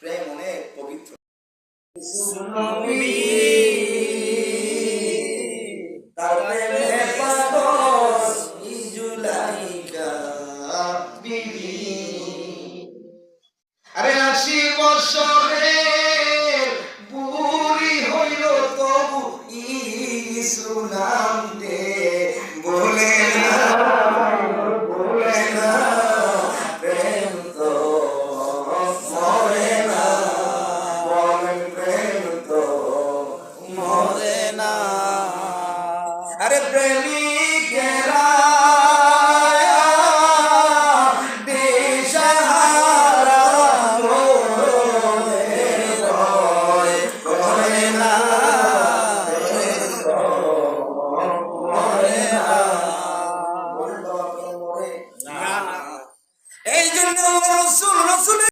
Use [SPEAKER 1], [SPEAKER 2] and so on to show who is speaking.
[SPEAKER 1] প্রেম অনেক পবিত্র। তার প্রেমে পাগল জুলাইকা বিবি। আরে ৮০ বছরের বুড়ি হইল তবু ইসলাম দে বলে না, বলে না প্রেম তো মরে না, বলেন প্রেম তো মরে না। আরে প্রেমিকেরা দিশাহারা করে না, মরে না। এই জন্য রসুল